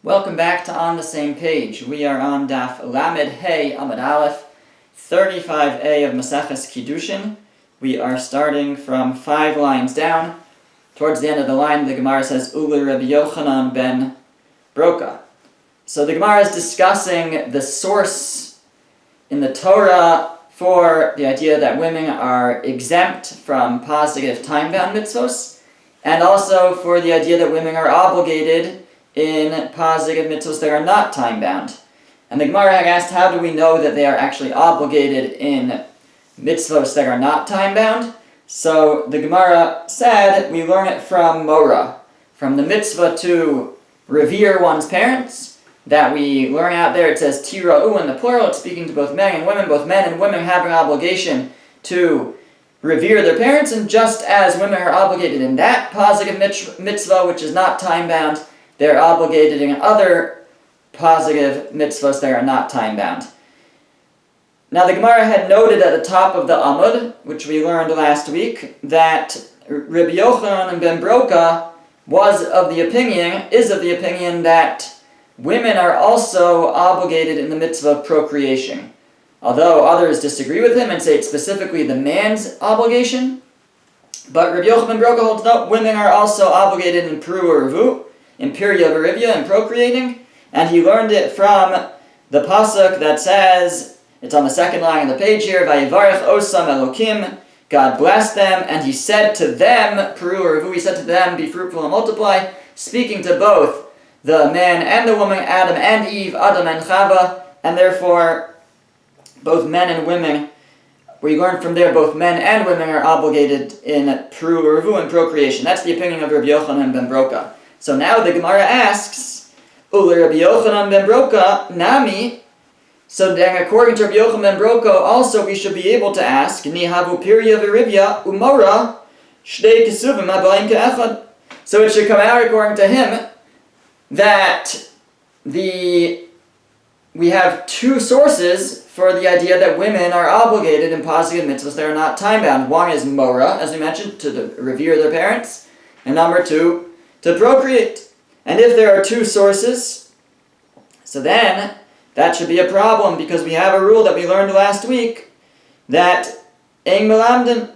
Welcome back to On the Same Page. We are on Daf Lamed Hey Amud Aleph, 35a of Maseches Kiddushin. We are starting from 5 lines down. Towards the end of the line, the Gemara says, Ule Rabbi Yochanan ben Broka. So the Gemara is discussing the source in the Torah for the idea that women are exempt from positive time-bound mitzvos, and also for the idea that women are obligated in positive mitzvahs that are not time-bound. And the Gemara had asked, how do we know that they are actually obligated in mitzvahs that are not time-bound? So the Gemara said, we learn it from Mora, from the mitzvah to revere one's parents, that we learn out there. It says tira'u in the plural, it's speaking to both men and women. Both men and women have an obligation to revere their parents, and just as women are obligated in that positive mitzvah, which is not time-bound, they're obligated in other positive mitzvahs that are not time-bound. Now the Gemara had noted at the top of the Amud, which we learned last week, that Rabbi Yochanan ben Broka is of the opinion that women are also obligated in the mitzvah of procreation. Although others disagree with him and say it's specifically the man's obligation, but Rabbi Yochanan ben Broka holds no, women are also obligated in Peru or Revu, in Pirya Verivya, and procreating, and he learned it from the pasuk that says, it's on the second line of the page here, Vayivarech Osam Elokim, God blessed them, and he said to them, Peru or Revu, he said to them, be fruitful and multiply, speaking to both the man and the woman, Adam and Eve, Adam and Chava, and therefore both men and women, we learn from there both men and women are obligated in Peru or Revu and procreation. That's the opinion of Rabbi Yochanan ben Broka. So now the Gemara asks, Ule Rabbi Yochanan ben Broka, Nami. So then according to Rabbi Yochanan ben Broka, also we should be able to ask, Nihavu Pirya Verivya Umora Shnei Kesuvim Abayim Ke'echad. So it should come out according to him that we have two sources for the idea that women are obligated in positive mitzvahs that are not time-bound. One is Mora, as we mentioned, to revere their parents, and number two, to procreate. And if there are two sources, so then that should be a problem, because we have a rule that we learned last week that Ein Melamdin,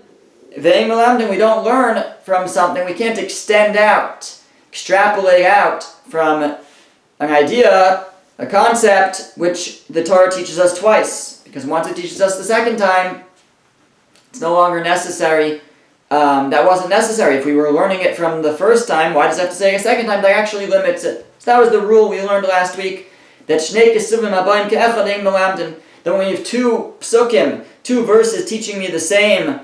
we don't learn from something, we can't extend out, extrapolate out from an idea, a concept, which the Torah teaches us twice, because once it teaches us the second time, it's no longer necessary. That wasn't necessary. If we were learning it from the first time, why does it have to say a second time? That actually limits it. So that was the rule we learned last week, that Shnei Kesuvim Abayim Ke'echad Ein Melamdin, that when you have two psukim, two verses teaching me the same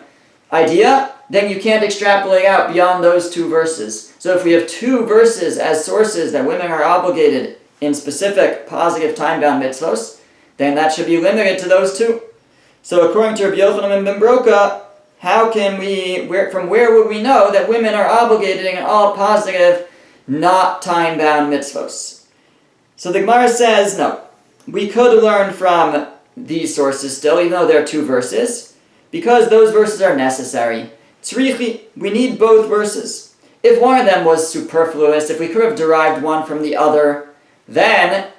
idea, then you can't extrapolate out beyond those two verses. So if we have two verses as sources that women are obligated in specific positive time-bound mitzvos, then that should be limited to those two. So according to Rabbi Yochanan ben Broka, from where would we know that women are obligated in all positive, not time-bound mitzvos? So the Gemara says, no, we could learn from these sources still, even though there are two verses, because those verses are necessary. Tzrichi, we need both verses. If one of them was superfluous, if we could have derived one from the other, then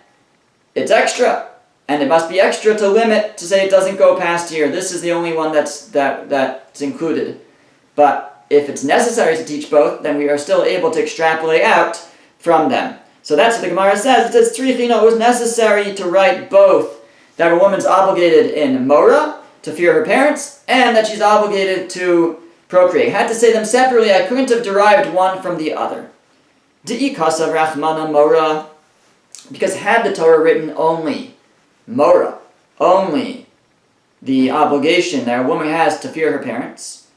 it's extra. And it must be extra to limit, to say it doesn't go past here. This is the only one that's included. But if it's necessary to teach both, then we are still able to extrapolate out from them. So that's what the Gemara says. It says, Tzrichi, no, it was necessary to write both, that a woman's obligated in Mora, to fear her parents, and that she's obligated to procreate. I had to say them separately. I couldn't have derived one from the other. Di'i kasav rachmana Mora, because had the Torah written only Mora, only the obligation that a woman has to fear her parents,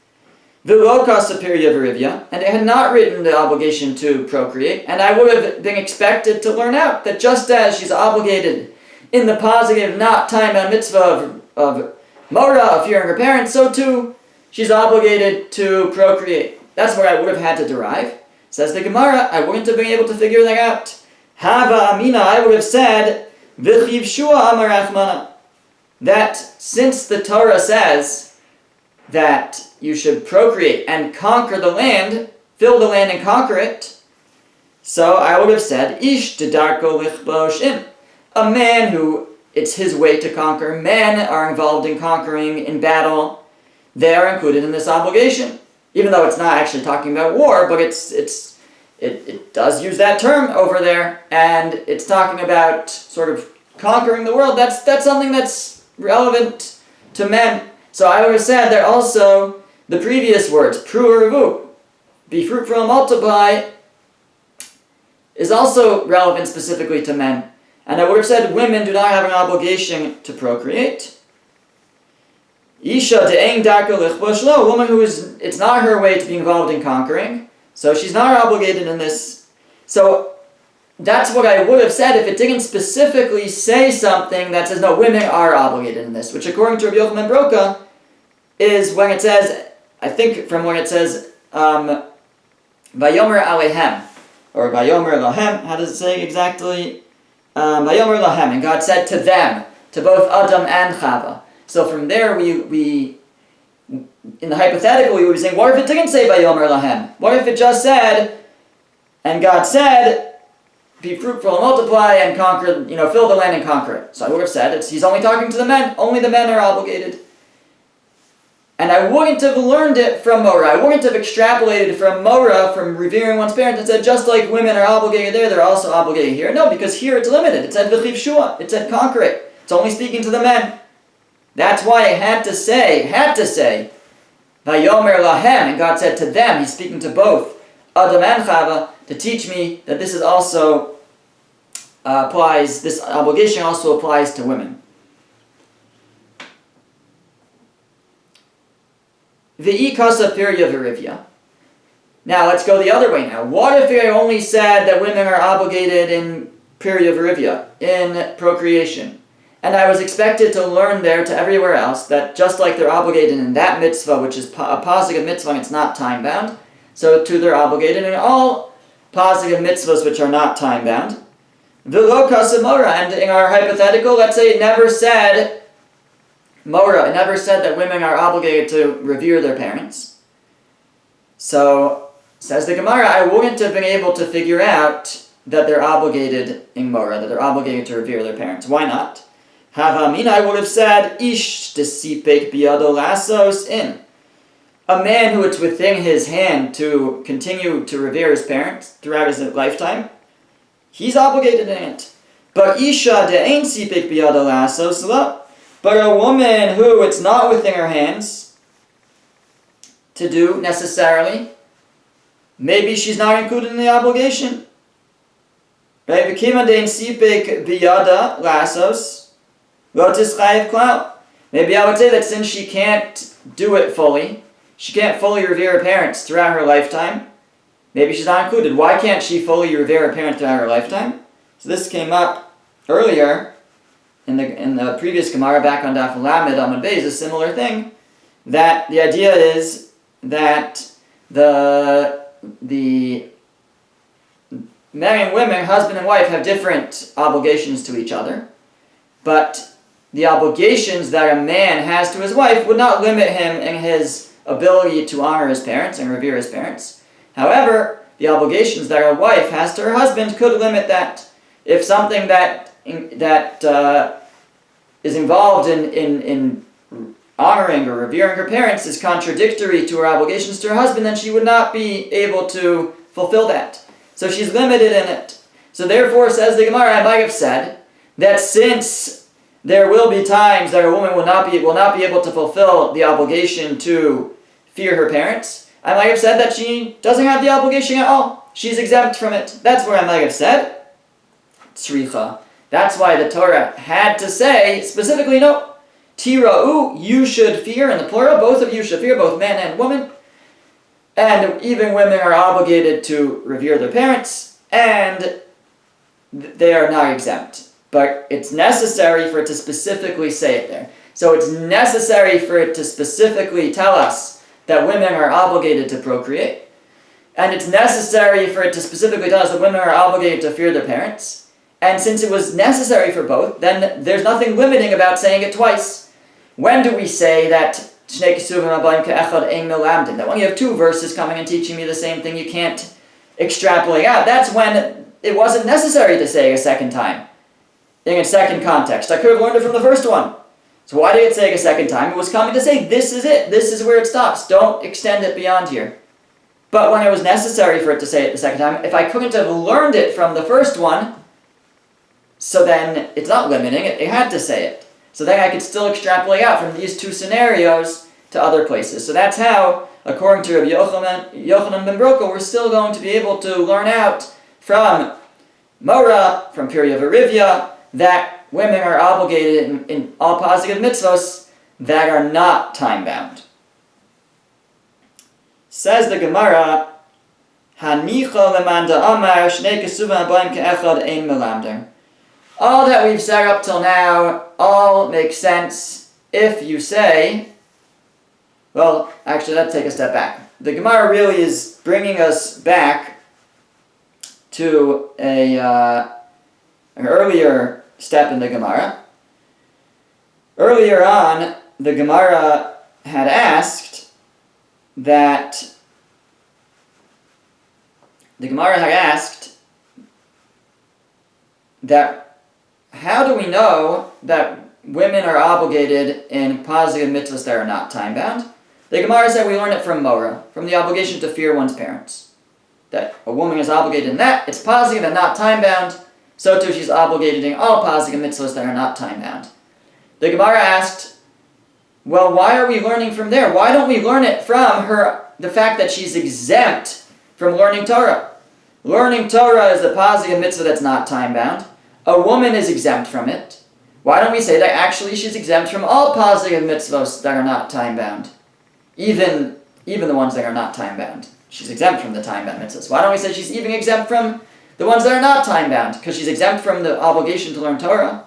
V'lo kasa Pirya Verivya, and it had not written the obligation to procreate, and I would have been expected to learn out that just as she's obligated in the positive, not time-bound mitzvah of Mora, of fearing her parents, so too she's obligated to procreate. That's what I would have had to derive. Says the Gemara, I wouldn't have been able to figure that out. Hava Amina, I would have said, V'chiv shua amar Rachmana, that since the Torah says that you should procreate and conquer the land, fill the land and conquer it, So I would have said, Ish dedarko lichbosh im. A man who it's his way to conquer. Men are involved in conquering, in battle. They are included in this obligation. Even though it's not actually talking about war, but it does use that term over there, and it's talking about sort of conquering the world. That's something that's relevant to men. So I would have said that also the previous words, pru revu, be fruitful and multiply, is also relevant specifically to men. And I would have said women do not have an obligation to procreate. Isha de'ein darko lichbosh lo, a woman who it's not her way to be involved in conquering, so she's not obligated in this. So that's what I would have said if it didn't specifically say something that says, no, women are obligated in this, which according to Rabbi Yochanan Broka is when it says, I think from when it says, Vayomer alehem, or Vayomer lahem, how does it say exactly? Vayomer lahem, and God said to them, to both Adam and Chava. So from there, we in the hypothetical, we would be saying, what if it didn't say Vayomer lahem? What if it just said, and God said, be fruitful and multiply and conquer, fill the land and conquer it. So I would have said, he's only talking to the men. Only the men are obligated. And I wouldn't have learned it from Morah. I wouldn't have extrapolated from Morah, from revering one's parents, and said, just like women are obligated there, they're also obligated here. No, because here it's limited. It said v'chiv shua. It said conquer it. It's only speaking to the men. That's why I had to say, Vayomer lahem, and God said to them, he's speaking to both Adam and Chava, to teach me that this is also this obligation also applies to women. V'i kasa pirya v'rivya. Now let's go the other way now. What if I only said that women are obligated in pirya v'rivya, in procreation? And I was expected to learn there to everywhere else that just like they're obligated in that mitzvah, which is a positive mitzvah and it's not time-bound, so too they're obligated in all positive mitzvahs which are not time-bound. V'lo kasa Morah, and in our hypothetical, let's say it never said Morah, it never said that women are obligated to revere their parents. So, says the Gemara, I wouldn't have been able to figure out that they're obligated in Morah, that they're obligated to revere their parents. Why not? Havamina, I would have said, Ish desipek biyado lasos in. A man who it's within his hand to continue to revere his parents throughout his lifetime, he's obligated in it. But Isha de'ein sipek biyado lasos lo. But a woman who it's not within her hands to do necessarily, maybe she's not included in the obligation. Right? V'kima de'ein sipek biyada lasos. Maybe I would say that since she can't do it fully, she can't fully revere her parents throughout her lifetime, maybe she's not included. Why can't she fully revere her parents throughout her lifetime? So this came up earlier in the previous Gemara back on Daf Lamed Amud Beis, a similar thing, that the idea is that the men and women, husband and wife, have different obligations to each other, but the obligations that a man has to his wife would not limit him in his ability to honor his parents and revere his parents. However, the obligations that a wife has to her husband could limit that. If something that is involved in honoring or revering her parents is contradictory to her obligations to her husband, then she would not be able to fulfill that. So she's limited in it. So therefore, says the Gemara, I might have said that since there will be times that a woman will not be able to fulfill the obligation to fear her parents, I might have said that she doesn't have the obligation at all. She's exempt from it. That's where I might have said tzricha. That's why the Torah had to say specifically, no, tira'u, you should fear, in the plural, both of you should fear, both man and woman. And even women are obligated to revere their parents, and they are not exempt. But it's necessary for it to specifically say it there. So it's necessary for it to specifically tell us that women are obligated to procreate. And it's necessary for it to specifically tell us that women are obligated to fear their parents. And since it was necessary for both, then there's nothing limiting about saying it twice. When do we say that that when you have two verses coming and teaching me the same thing, you can't extrapolate out. That's when it wasn't necessary to say a second time, in a second context. I could have learned it from the first one. So why did it say it a second time? It was coming to say, this is it. This is where it stops. Don't extend it beyond here. But when it was necessary for it to say it the second time, if I couldn't have learned it from the first one, so then it's not limiting, it had to say it. So then I could still extrapolate out from these two scenarios to other places. So that's how, according to Rabbi Yochanan ben Broka, we're still going to be able to learn out from Mora, from Pirya Verivya, that women are obligated in all positive mitzvos that are not time-bound. Says the Gemara, Hanicha lemanda amar shnei kesuvim habayim ke'echad ein melamder. All that we've said up till now all makes sense if you say, well, actually, let's take a step back. The Gemara really is bringing us back to an earlier step in the Gemara. Earlier on, the Gemara had asked that how do we know that women are obligated in positive mitzvahs that are not time-bound? The Gemara said we learn it from Mora, from the obligation to fear one's parents. That a woman is obligated in that, it's positive and not time-bound, so too she's obligated in all positive mitzvahs that are not time-bound. The Gemara asked, well, why are we learning from there? Why don't we learn it from the fact that she's exempt from learning Torah? Learning Torah is a positive mitzvah that's not time-bound. A woman is exempt from it. Why don't we say that actually she's exempt from all positive mitzvahs that are not time-bound? Even the ones that are not time-bound. She's exempt from the time-bound mitzvahs. Why don't we say she's even exempt from the ones that are not time-bound? Because she's exempt from the obligation to learn Torah.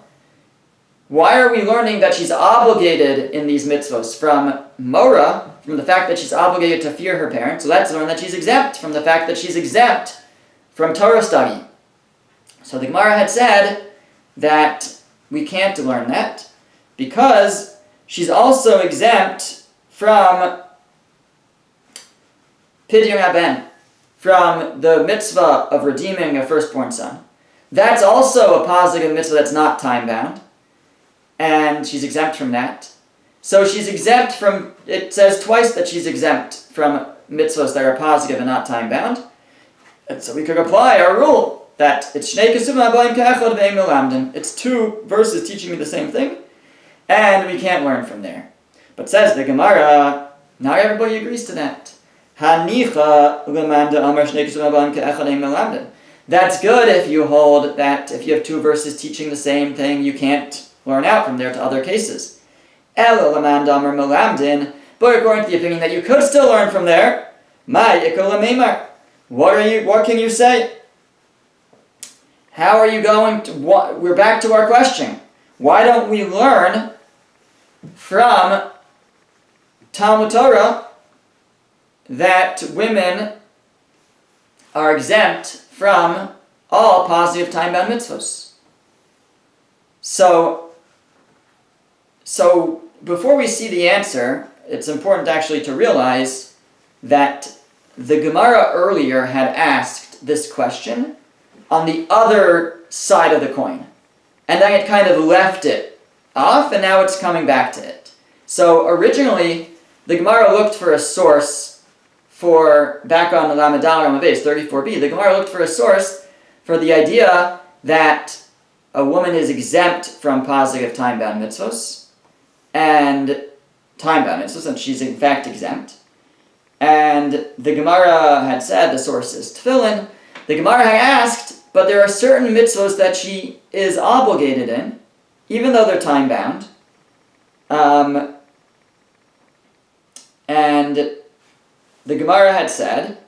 Why are we learning that she's obligated in these mitzvahs? From Mora, from the fact that she's obligated to fear her parents. So let's learn that she's exempt from the fact that she's exempt from Torah study. So the Gemara had said that we can't learn that because she's also exempt from Pidyon Haben, from the mitzvah of redeeming a firstborn son. That's also a positive mitzvah that's not time-bound, and she's exempt from that. So she's exempt from, it says twice that she's exempt from mitzvahs that are positive and not time-bound. And so we could apply our rule that it's Shnei Kesuvim Habayim Ke'echad Ve'ein Melamdim. It's two verses teaching me the same thing, and we can't learn from there. But says the Gemara, not everybody agrees to that. Hanicha lemanda amar Shnei Kesuvim Habayim Ke'echad Ve'ein Melamdim. That's good if you hold that if you have two verses teaching the same thing, you can't learn out from there to other cases. Ela lemanda amar Melamdin. But according to the opinion that you could still learn from there, Ma Yikol Lememar. What can you say? How are you going to... We're back to our question. Why don't we learn from Talmud Torah that women are exempt from all positive time-bound mitzvahs? So before we see the answer, it's important actually to realize that the Gemara earlier had asked this question on the other side of the coin. And then it kind of left it off, and now it's coming back to it. So originally, the Gemara looked for a source for, back on the Lamed Daled Amud Beis, 34b, the Gemara looked for a source for the idea that a woman is exempt from positive time-bound mitzvos, and she's in fact exempt. And the Gemara had said the source is Tefillin. The Gemara had asked, but there are certain mitzvos that she is obligated in, even though they're time-bound. And the Gemara had said,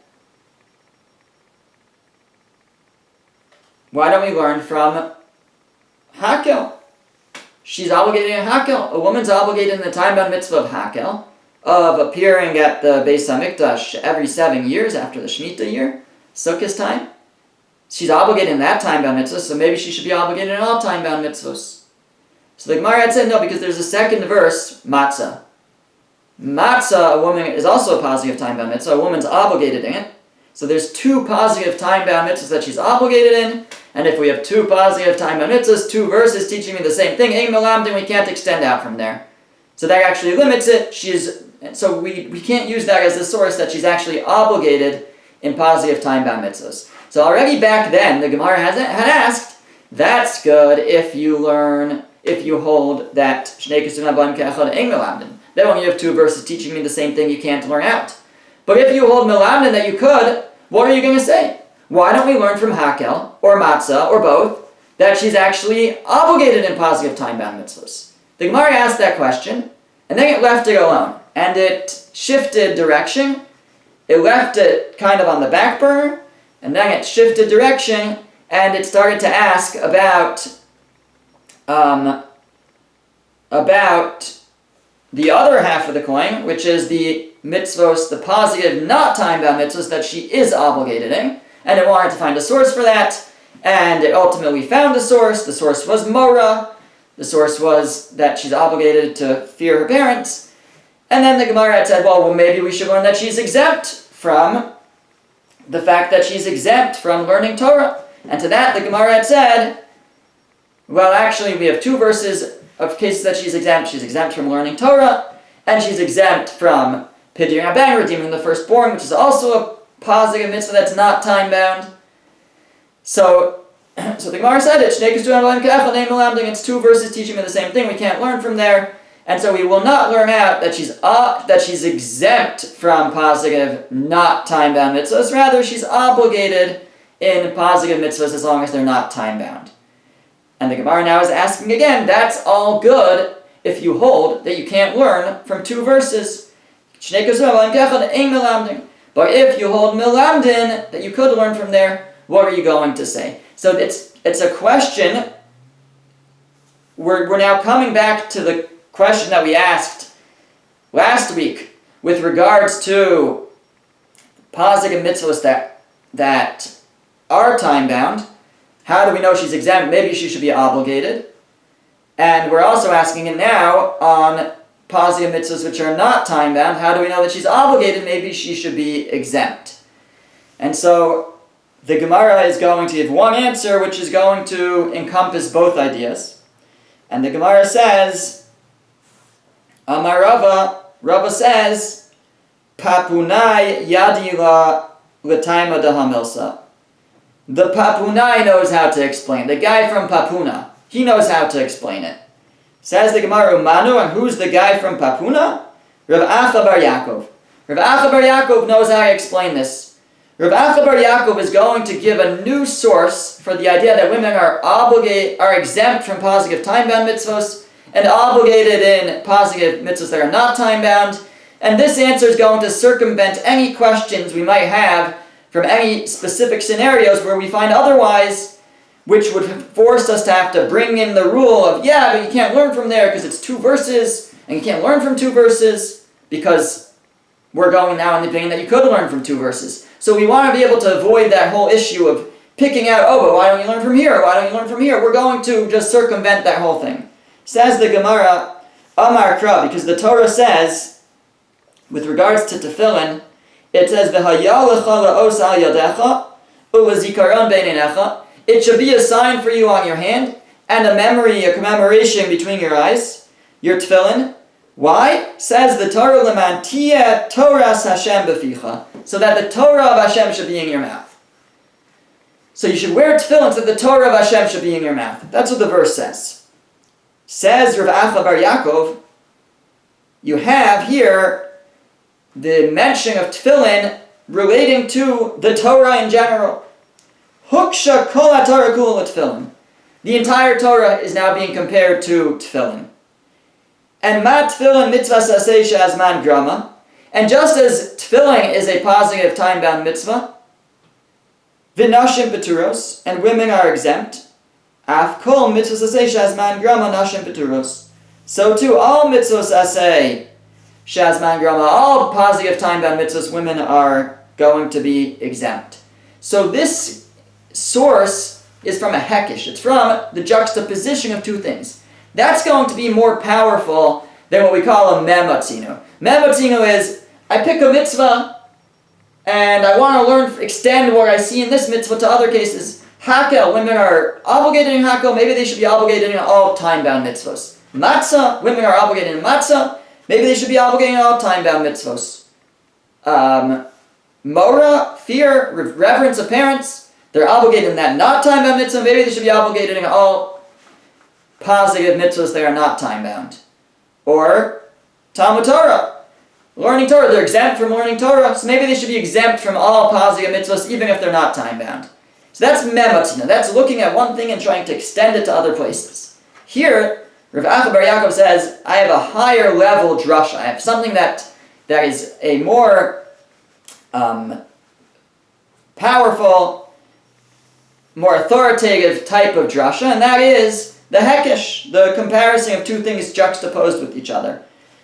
why don't we learn from Hakel? She's obligated in Hakel. A woman's obligated in the time-bound mitzvah of Hakel, of appearing at the Beis HaMikdash every 7 years after the Shemitah year, Sukkot time. She's obligated in that time-bound mitzvah, so maybe she should be obligated in all time-bound mitzvahs. So the Gemara had said no, because there's a second verse, Matzah. Matzah, a woman, is also a positive time-bound mitzvah. A woman's obligated in it. So there's two positive time-bound mitzvahs that she's obligated in, and if we have two positive time-bound mitzvahs, two verses teaching me the same thing, ein melamdin, we can't extend out from there. So that actually limits it. So we can't use that as the source that she's actually obligated in positive time-bound mitzvahs. So already back then, the Gemara had asked, that's good if you hold that Shnei Kesuvim Habayim Ke'echad ein melamdin. Then when you have two verses teaching me the same thing, you can't learn out. But if you hold melamdin that you could, what are you going to say? Why don't we learn from Hakel, or Matzah, or both, that she's actually obligated in positive time-bound mitzvahs? The Gemara asked that question, and then it left it alone. And it shifted direction. It left it kind of on the back burner, and then it shifted direction, and it started to ask about the other half of the coin, which is the mitzvos, the positive, not time-bound mitzvahs that she is obligated in, and it wanted to find a source for that, and it ultimately found a source. The source was Mora. The source was that she's obligated to fear her parents. And then the Gemara had said, well, maybe we should learn that she's exempt from the fact that she's exempt from learning Torah. And to that, the Gemara had said, well, actually, we have two verses of cases that she's exempt. She's exempt from learning Torah, and she's exempt from Pidyon Abang, redeeming the firstborn, which is also a positive mitzvah that's not time-bound. So the Gemara said it, Shnei Kesuvim Habayim Ke'echad ein melamdin, it's two verses teaching me the same thing, we can't learn from there. And so we will not learn out that she's exempt from positive, not time-bound mitzvahs. Rather, she's obligated in positive mitzvahs as long as they're not time-bound. And the Gemara now is asking again, that's all good if you hold that you can't learn from two verses. Shnei Kesuvim Habayim Ke'echad ein melamdin. But if you hold melamdin, that you could learn from there, what are you going to say? So it's a question. We're now coming back to the question that we asked last week with regards to positive mitzvahs that are time-bound. How do we know she's exempt? Maybe she should be obligated. And we're also asking it now on positive mitzvahs which are not time-bound. How do we know that she's obligated? Maybe she should be exempt. And so the Gemara is going to give one answer which is going to encompass both ideas. And the Gemara says, Amar Rava says, Papunai yadila l'taima dahamilsa. The Papunai knows how to explain. The guy from Papuna, he knows how to explain it. Says the Gemara, Manu, and who's the guy from Papuna? Rav Acha bar Yaakov. Rav Acha bar Yaakov knows how to explain this. Rav Acha bar Yaakov is going to give a new source for the idea that women are exempt from positive time-bound mitzvahs and obligated in positive mitzvahs that are not time-bound. And this answer is going to circumvent any questions we might have from any specific scenarios where we find otherwise, which would force us to have to bring in the rule of, yeah, but you can't learn from there because it's two verses, and you can't learn from two verses because we're going now in the opinion that you could learn from two verses. So we want to be able to avoid that whole issue of picking out, oh, but why don't you learn from here? Why don't you learn from here? We're going to just circumvent that whole thing. Says the Gemara, Amar Kra, because the Torah says, with regards to tefillin, it says, V'haya lecha la'os al yadecha, u'lezikaron beinenecha. It should be a sign for you on your hand, and a commemoration between your eyes, your tefillin. Why? Says the Torah, Leman tiyeh Toras Hashem b'ficha, so that the Torah of Hashem should be in your mouth. So you should wear tefillin so that the Torah of Hashem should be in your mouth. That's what the verse says. Says Rav Acha bar Yaakov, you have here the mention of tefillin relating to the Torah in general. Huksha kol haTorah kula tefillin. The entire Torah is now being compared to tefillin. And ma tefillin mitzvah saseh she'azman grama. And just as tefillin is a positive time-bound mitzvah, v'nashim peturos, and women are exempt, af kol mitzvah saseh she'azman grama nashim peturos. So too, all mitzvahs aseh she'azman grama, all positive time-bound mitzvahs, women are going to be exempt. So this source is from a hekish. It's from the juxtaposition of two things. That's going to be more powerful than what we call a mematzinu. Mematzinu is, I pick a mitzvah, and I want to extend what I see in this mitzvah to other cases. Hakel, women are obligated in Hakel, maybe they should be obligated in all time-bound mitzvahs. Matzah, women are obligated in Matzah, maybe they should be obligated in all time-bound mitzvahs. Mora, fear, reverence of parents, they're obligated in that not time-bound mitzvah, maybe they should be obligated in all positive mitzvahs that are not time-bound. Or Talmud Torah, learning Torah, they're exempt from learning Torah, so maybe they should be exempt from all positive mitzvahs even if they're not time-bound. So that's mematina, that's looking at one thing and trying to extend it to other places. Here, Rav Acha Bar Yaakov says, I have a higher level drasha, I have something that is a more powerful, more authoritative type of drasha, and that is the hekesh, the comparison of two things juxtaposed with each other.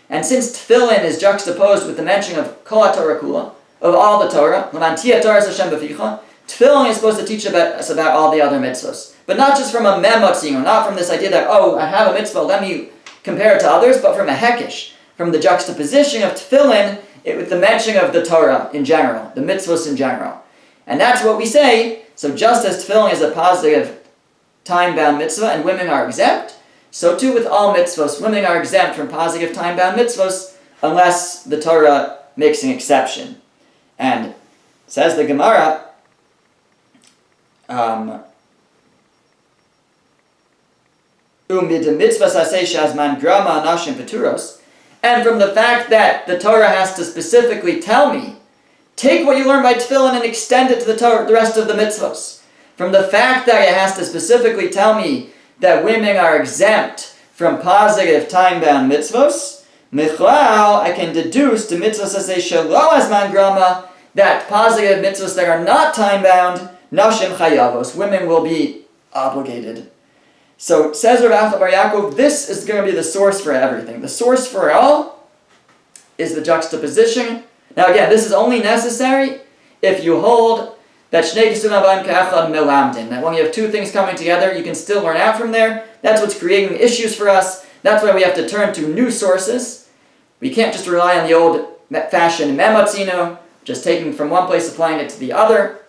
And since tefillin is juxtaposed with the mention of kol haTorah kula, of all the Torah, l'mantia Torah Hashem b'ficha, tefillin is supposed to teach us about all the other mitzvahs. But not just from a memotzino, not from this idea that, oh, I have a mitzvah, let me compare it to others, but from a hekesh, from the juxtaposition of tefillin with the mention of the Torah in general, the mitzvahs in general. And that's what we say, so just as tefillin is a positive time-bound mitzvah and women are exempt, so too with all mitzvahs, women are exempt from positive time-bound mitzvahs unless the Torah makes an exception. And says the Gemara, and from the fact that the Torah has to specifically tell me, take what you learn by tefillin and extend it to the rest of the mitzvahs. From the fact that it has to specifically tell me that women are exempt from positive time-bound mitzvahs, I can deduce to mitzvahs asay shelo azman grama that positive mitzvahs that are not time-bound, nashim chayavos, women will be obligated. So, says Rav Acha Bar Yaakov, this is going to be the source for everything. The source for it all is the juxtaposition. Now again, this is only necessary if you hold that shnei kesuvim habayim ka'echad melamdin, that when you have two things coming together, you can still learn out from there. That's what's creating issues for us. That's why we have to turn to new sources. We can't just rely on the old-fashioned memotzino, just taking from one place, applying it to the other,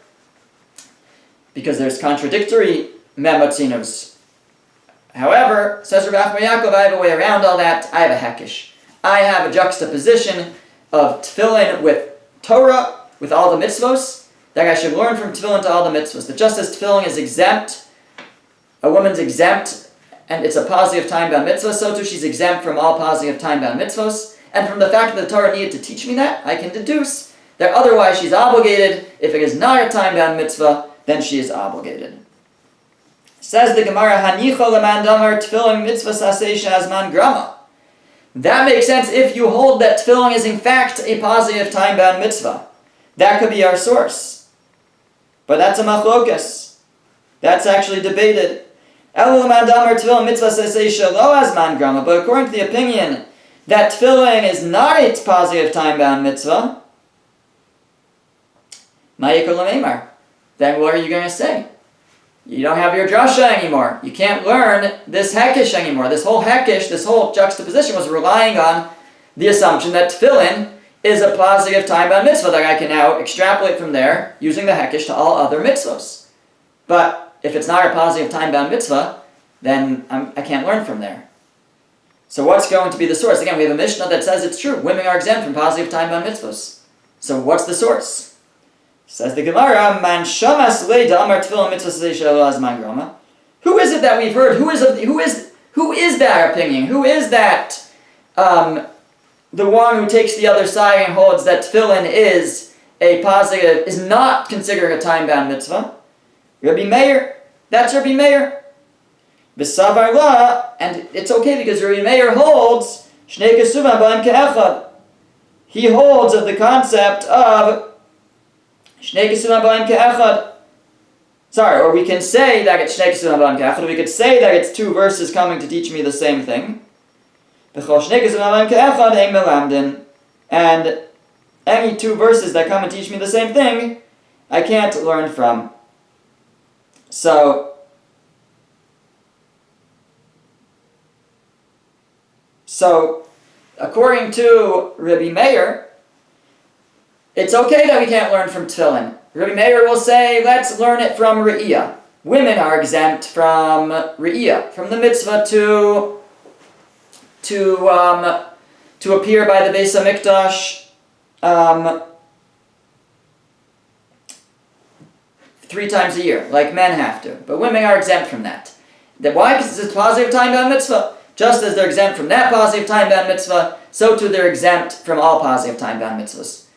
because there's contradictory memotzinos. However, says Rav Acha Bar Yaakov, I have a way around all that. I have a hekesh. I have a juxtaposition of tefillin with Torah, with all the mitzvos, that I should learn from tefillin to all the mitzvos. That just as tefillin is exempt, a woman's exempt, and it's a positive time-bound mitzvah, so too she's exempt from all positive time-bound mitzvos. And from the fact that the Torah needed to teach me that, I can deduce that otherwise she's obligated. If it is not a time-bound mitzvah, then she is obligated. Says the Gemara, Hanicho leman damar tefillin mitzvah sasei shazman grama. That makes sense if you hold that tefillin is in fact a positive time-bound mitzvah. That could be our source. But that's a machlokas. That's actually debated. Elu leman damar tefillin mitzvah sasei shelo azman grama. But according to the opinion that tefillin is not a positive time-bound mitzvah, ma'ikol lemeimar. Then what are you going to say? You don't have your drasha anymore. You can't learn this hekesh anymore. This whole hekesh, this whole juxtaposition was relying on the assumption that tefillin is a positive time-bound mitzvah that I can now extrapolate from there using the hekesh to all other mitzvahs. But if it's not a positive time-bound mitzvah, then I can't learn from there. So what's going to be the source? Again, we have a Mishnah that says it's true. Women are exempt from positive time-bound mitzvahs. So what's the source? Says the Gemara, Man shamas leida amar tefillin mitzvah shelo azman grama. Who is it that we've heard? Who is that opinion? Who is that the one who takes the other side and holds that tefillin is a positive, is not considered a time-bound mitzvah? Rabbi Meir. That's Rabbi Meir. B'savar la, and it's okay because Rabbi Meir holds shnei kesuvim habayim ka'echad. He holds of the concept of Shnei kesuvim habayim ka'echad. Sorry, or we can say that it's Shnei kesuvim habayim ka'echad, or we could say that it's two verses coming to teach me the same thing. B'chol shnei kesuvim habayim ka'echad ein melamdin. And any two verses that come and teach me the same thing, I can't learn from. So according to Rabbi Meir, it's okay that we can't learn from tefillin. Rabbi Meir will say, let's learn it from re'iyah. Women are exempt from re'iyah, from the mitzvah to appear by the Beis HaMikdash 3 times a year, like men have to. But women are exempt from that. Why? Because it's a positive time-bound mitzvah. Just as they're exempt from that positive time-bound mitzvah, so too they're exempt from all positive time-bound mitzvahs.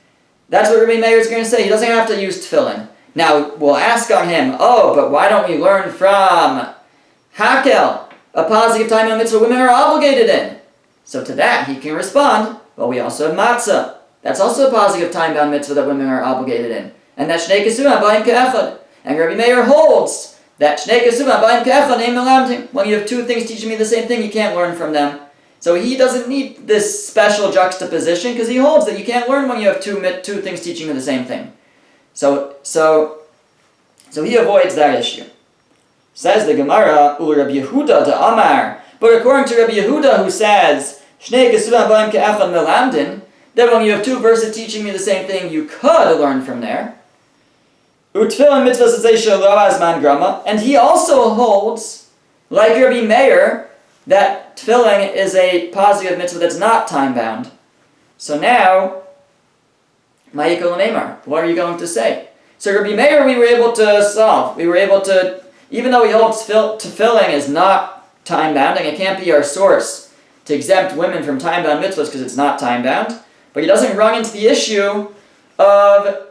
That's what Rabbi Meir is going to say. He doesn't have to use tefillin. Now, we'll ask on him, but why don't we learn from Hakel, a positive time-bound mitzvah women are obligated in? So to that, he can respond, well, we also have matzah. That's also a positive time-bound mitzvah that women are obligated in. And that shnei kesuvim ba'im ke'echad. And Rabbi Meir holds that shnei kesuvim ba'im ke'echad ein melamdin. When you have 2 things teaching me the same thing, you can't learn from them. So he doesn't need this special juxtaposition because he holds that you can't learn when you have two things teaching you the same thing. So he avoids that issue. Says the Gemara, Ul Rabbi Yehuda de Amar. But according to Rabbi Yehuda, who says shnei kesuvim ba'im ke'echad melamdin, that when you have 2 verses teaching me the same thing, you could learn from there. Utfilin mitzvah sasei lo azman grama, and he also holds, like Rabbi Meir, that tefillin is a positive mitzvah that's not time-bound. So now, ma'ikol ne'emar, what are you going to say? So Rabbi Meir we were able to solve. We were able to, even though he holds tefillin is not time-bound, and it can't be our source to exempt women from time-bound mitzvahs because it's not time-bound, but he doesn't run into the issue of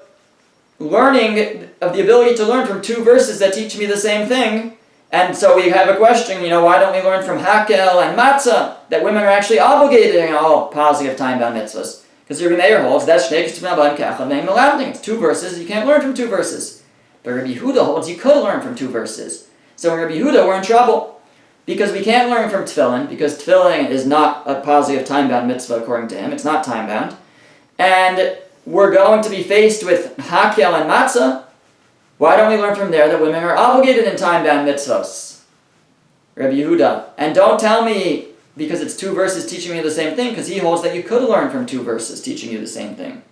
learning, of the ability to learn from 2 verses that teach me the same thing. And so we have a question, why don't we learn from Hakel and Matzah that women are actually obligated in all positive time-bound mitzvahs? Because Rabbi Meir holds that's shnei kesuvim ba'im ke'echad ein melamdin. It's 2 verses, you can't learn from 2 verses. But Rabbi Yehuda holds you could learn from 2 verses. So in Rabbi Yehuda we're in trouble. Because we can't learn from tefillin, because tefillin is not a positive time-bound mitzvah according to him. It's not time-bound. And we're going to be faced with Hakel and Matzah. Why don't we learn from there that women are obligated in time-bound mitzvahs? Rabbi Yehuda. And don't tell me because it's 2 verses teaching me the same thing, because he holds that you could learn from 2 verses teaching you the same thing.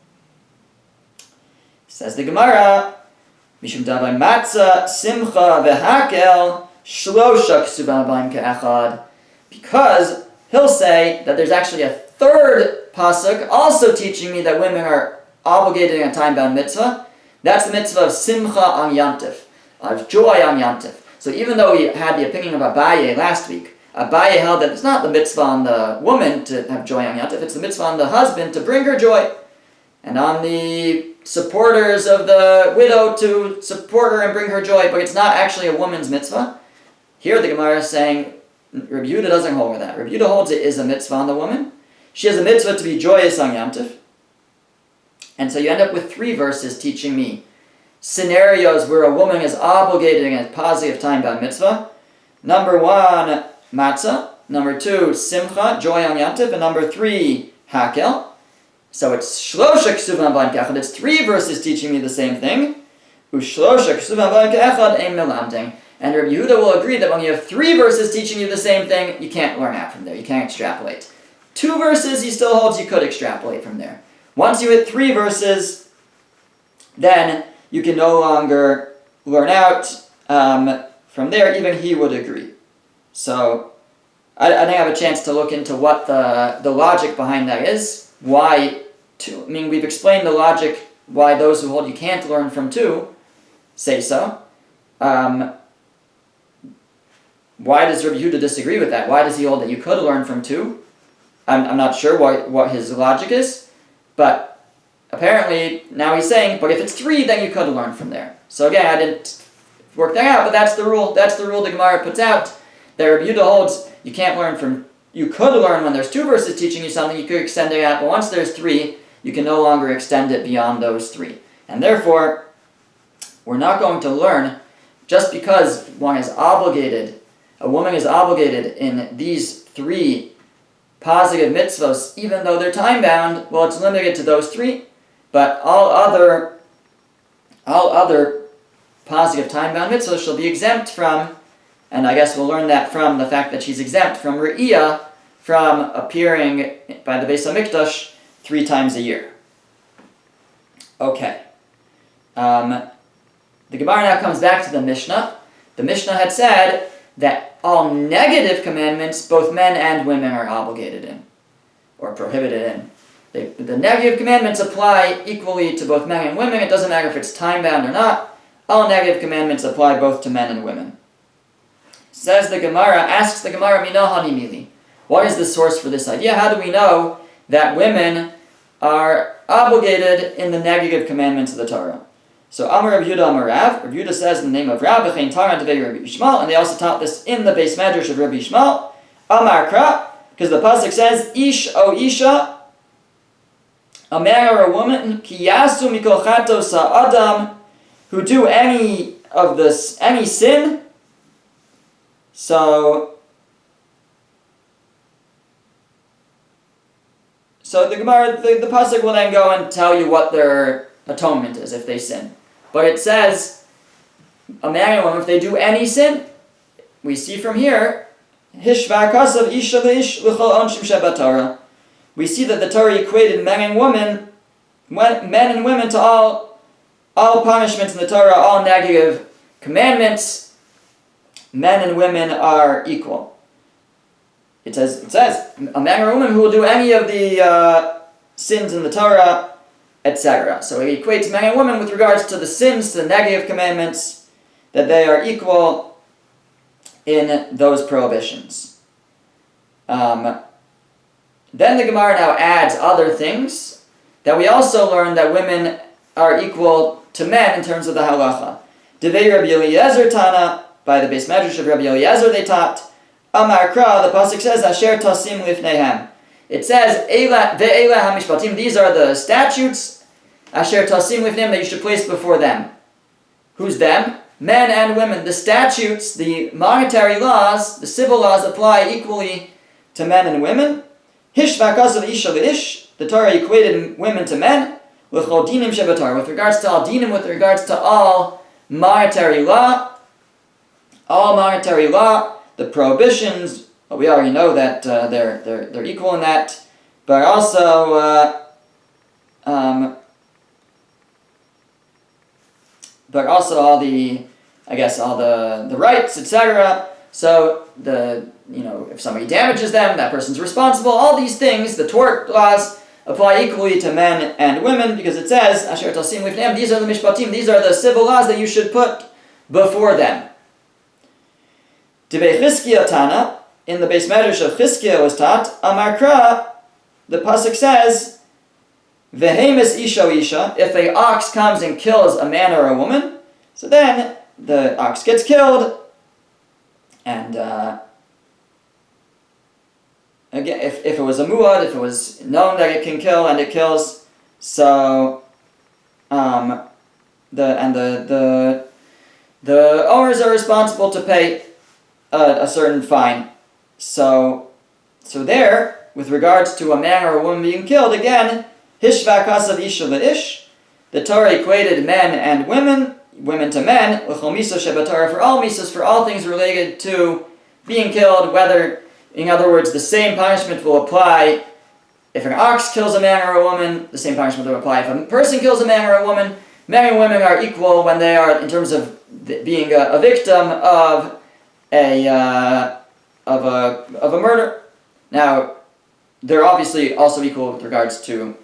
Says the Gemara, Mishum davai matzah simcha v'hakel shlosha kesuvim ba'im ke'echad. Because he'll say that there's actually a 3rd pasuk also teaching me that women are obligated in a time-bound mitzvah. That's the mitzvah of simcha on yantif, of joy on yantif. So even though we had the opinion of Abaye last week, Abaye held that it's not the mitzvah on the woman to have joy on yantif, it's the mitzvah on the husband to bring her joy, and on the supporters of the widow to support her and bring her joy, but it's not actually a woman's mitzvah. Here the Gemara is saying, Rabbi Yehuda doesn't hold with that. Rabbi Yehuda holds it is a mitzvah on the woman. She has a mitzvah to be joyous on Yom Tov. And so you end up with 3 verses teaching me scenarios where a woman is obligated in a positive time-bound mitzvah. Number 1, matzah. Number 2, simcha, joy on Yom Tov. And number 3, hakel. So it's shlosha kesuvim ba'im ke'echad. It's 3 verses teaching me the same thing. Ushlosha kesuvim ba'im ke'echad ein melamdin. And Rabbi Yehuda will agree that when you have 3 verses teaching you the same thing, you can't learn out from there. You can't extrapolate. 2 verses, he still holds you could extrapolate from there. Once you hit 3 verses, then you can no longer learn out from there. Even he would agree. So I didn't have a chance to look into what the logic behind that is. We've explained the logic why those who hold you can't learn from 2 say so. Why does Rabbi Yehuda disagree with that? Why does he hold that you could learn from 2? I'm not sure what his logic is, but apparently now he's saying, but if it's 3, then you could learn from there. So again, I didn't work that out, but that's the rule. That's the rule the Gemara puts out. That Rabbi Yehuda holds you can't learn from. You could learn when there's 2 verses teaching you something. You could extend it out, but once there's 3, you can no longer extend it beyond those 3. And therefore, we're not going to learn just because one is obligated. A woman is obligated in these 3 positive mitzvahs, even though they're time-bound. Well, it's limited to those 3, but all other positive time-bound mitzvahs shall be exempt from, and I guess we'll learn that from the fact that she's exempt from re'iyah, from appearing by the Beis HaMikdash 3 times a year. Okay. The Gemara now comes back to the Mishnah. The Mishnah had said that all negative commandments, both men and women are obligated in, or prohibited in. The negative commandments apply equally to both men and women. It doesn't matter if it's time-bound or not. All negative commandments apply both to men and women. Says the Gemara, asks the Gemara, Minohani Mili. What is the source for this idea? How do we know that women are obligated in the negative commandments of the Torah? So Amar Rav Yehuda Amar Rav. Rav Yehuda says in the name of Rav, V'chein Tara Devei Rabbi Yishmael, and they also taught this in the Beis Medrash of Rabbi Yishmael. Amar Kra, because the pasuk says, Ish o Isha, a man or a woman, Ki yasu mikol chatos ha'adam, who do any sin. So the Gemara, the pasuk will then go and tell you what their atonement is if they sin. But it says, a man and a woman, if they do any sin, we see from here, Hishvakasav isha leish l'chol onshim shebatorah. We see that the Torah equated men and women to all punishments in the Torah, all negative commandments. Men and women are equal. It says, a man or a woman who will do any of the sins in the Torah, etc. So it equates men and women with regards to the sins, to the negative commandments, that they are equal in those prohibitions. Then the Gemara now adds other things that we also learn that women are equal to men in terms of the halacha. Devei Rabbi Eliezer Tana, by the Beis Medrash of Rabbi Eliezer they taught, Amar Kra, the pasuk says, Asher tasim lifneihem. It says, Ve'ela hamishpatim, these are the statutes, Asher tasim lifneihem, that you should place before them. Who's them? Men and women. The statutes, the monetary laws, the civil laws apply equally to men and women. Hishvakasav isha leish, the Torah equated women to men. L'chol dinim shebatorah, with regards to all dinim, with regards to all monetary law, the prohibitions, well, we already know that they're equal in that, but also all the rights, etc. So if somebody damages them, that person's responsible. All these things, the tort laws, apply equally to men and women, because it says, Asher tasim lifneihem, these are the mishpatim, these are the civil laws that you should put before them. Devei Chizkiya Tana, in the Beis Medrash of Chizkiya was taught, Amar Kra, the pasuk says, Vehemis isha isha, if a ox comes and kills a man or a woman, so then the ox gets killed, and again, if it was a muad, if it was known that it can kill and it kills, so the owners are responsible to pay a certain fine. So there, with regards to a man or a woman being killed, again, hishvakasav isha leish, the Torah equated men and women to men, l'chol misos shebatorah, for all misos, for all things related to being killed, whether, in other words, the same punishment will apply if an ox kills a man or a woman, the same punishment will apply if a person kills a man or a woman. Men and women are equal when they are, in terms of being a victim of a murder. Now, they're obviously also equal with regards to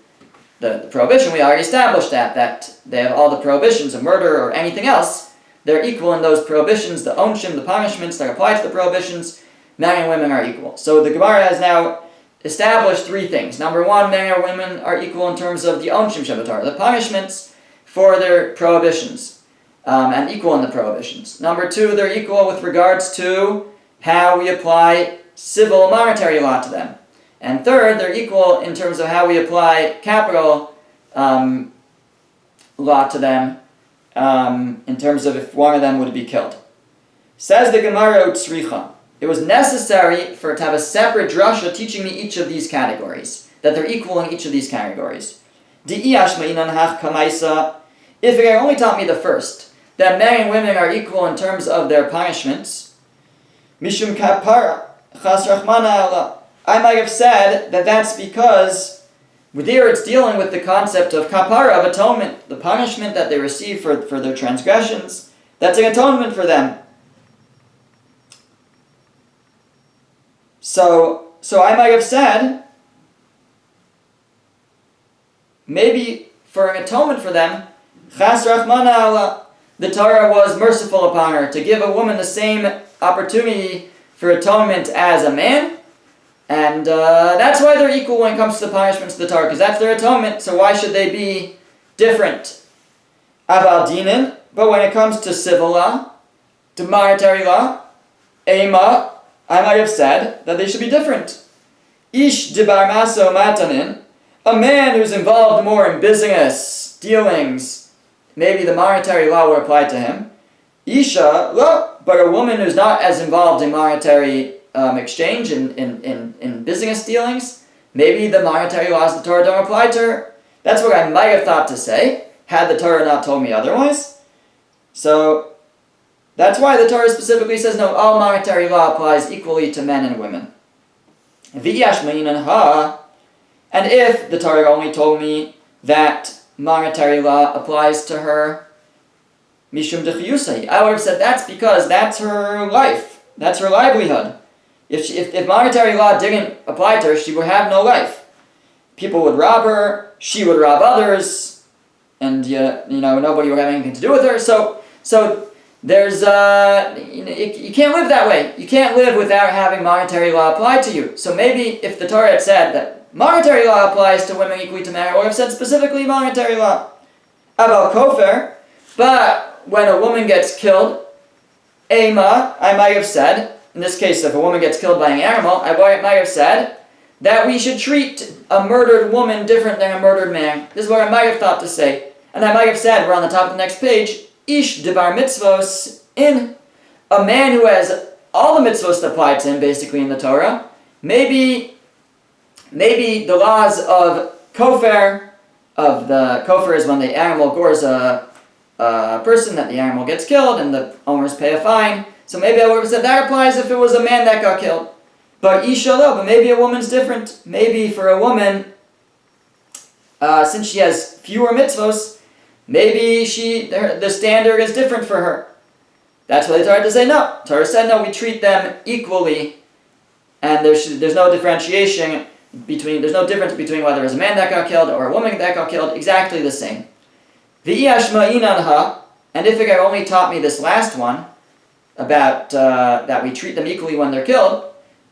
the prohibition. We already established that they have all the prohibitions of murder or anything else. They're equal in those prohibitions, the onshim, the punishments that apply to the prohibitions. Men and women are equal. So the Gemara has now established three things. Number one, men and women are equal in terms of the onshim shebatorah, the punishments for their prohibitions, and equal in the prohibitions. Number two, they're equal with regards to how we apply civil monetary law to them. And third, they're equal in terms of how we apply capital law to them, in terms of if one of them would be killed. Says the Gemara Utsricha, it was necessary to have a separate drasha teaching me each of these categories, that they're equal in each of these categories. If it had only taught me the first, that men and women are equal in terms of their punishments, Mishum kapara, chas rachmana Allah, I might have said that that's because There it's dealing with the concept of kapara, of atonement, the punishment that they receive for their transgressions. That's an atonement for them. So I might have said, maybe for an atonement for them, chas rachmana ala, the Torah was merciful upon her to give a woman the same opportunity for atonement as a man. And that's why they're equal when it comes to the punishments of the Torah, because that's their atonement, so why should they be different? Aval dinin, but when it comes to civil law, to monetary law, ema, I might have said that they should be different. Ish dibar maso matanin, a man who's involved more in business, dealings, maybe the monetary law would apply to him. Isha, lo, but a woman who's not as involved in monetary exchange in business dealings, maybe the monetary laws of the Torah don't apply to her. That's what I might have thought to say, had the Torah not told me otherwise. So that's why the Torah specifically says, no, all monetary law applies equally to men and women. And if the Torah only told me that monetary law applies to her, mishum dechiyusai, I would have said that's because that's her life, that's her livelihood. If monetary law didn't apply to her, she would have no life. People would rob her, she would rob others, and nobody would have anything to do with her. So there's you can't live that way. You can't live without having monetary law apply to you. So maybe if the Torah had said that monetary law applies to women equally to men, or have said specifically monetary law about kofer, but when a woman gets killed, ema, I might have said, in this case, if a woman gets killed by an animal, I might have said that we should treat a murdered woman different than a murdered man. This is what I might have thought to say. And I might have said, we're on the top of the next page, ish debar mitzvos, in a man who has all the mitzvos applied to him, basically, in the Torah. Maybe the laws of kofer, kofer is when the animal gores a person, that the animal gets killed, and the owners pay a fine. So maybe I would have said that applies if it was a man that got killed. But isha lo, but maybe a woman's different. Maybe for a woman, since she has fewer mitzvos, maybe the standard is different for her. That's why the Torah had to say no. Torah said no, we treat them equally, and there's no differentiation there's no difference between whether it's a man that got killed or a woman that got killed, exactly the same. And if it had only taught me this last one, about that we treat them equally when they're killed,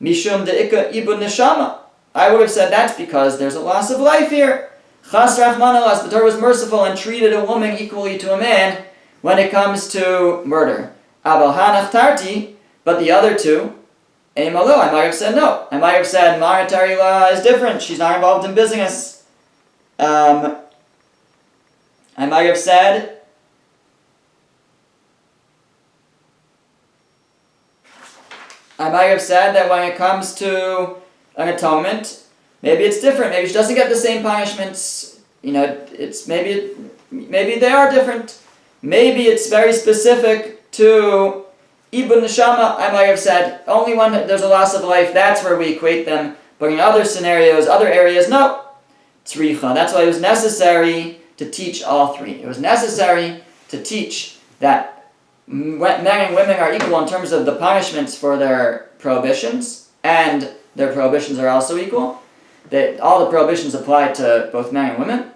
mishum de'ika ibun neshama, I would have said that's because there's a loss of life here. Chas rachmana las, the Torah was merciful and treated a woman equally to a man when it comes to murder. Abal hanach tarti, but the other two, emalo, I might have said no. I might have said monetary law is different, she's not involved in business. I might have said that when it comes to an atonement, maybe it's different. Maybe she doesn't get the same punishments. Maybe they are different. Maybe it's very specific to ibn neshama. I might have said only when there's a loss of life, that's where we equate them. But in other scenarios, other areas, no. Tzricha. That's why it was necessary to teach all three. It was necessary to teach that men and women are equal in terms of the punishments for their prohibitions, and their prohibitions are also equal. All the prohibitions apply to both men and women.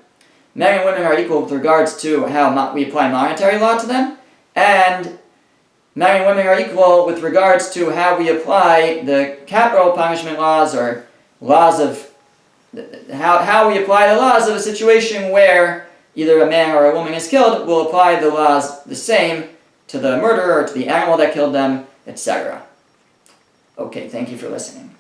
Men and women are equal with regards to how we apply monetary law to them, and men and women are equal with regards to how we apply the capital punishment laws, or laws of how we apply the laws of a situation where either a man or a woman is killed. We'll apply the laws the same to the murderer or to the animal that killed them, etc. Okay, thank you for listening.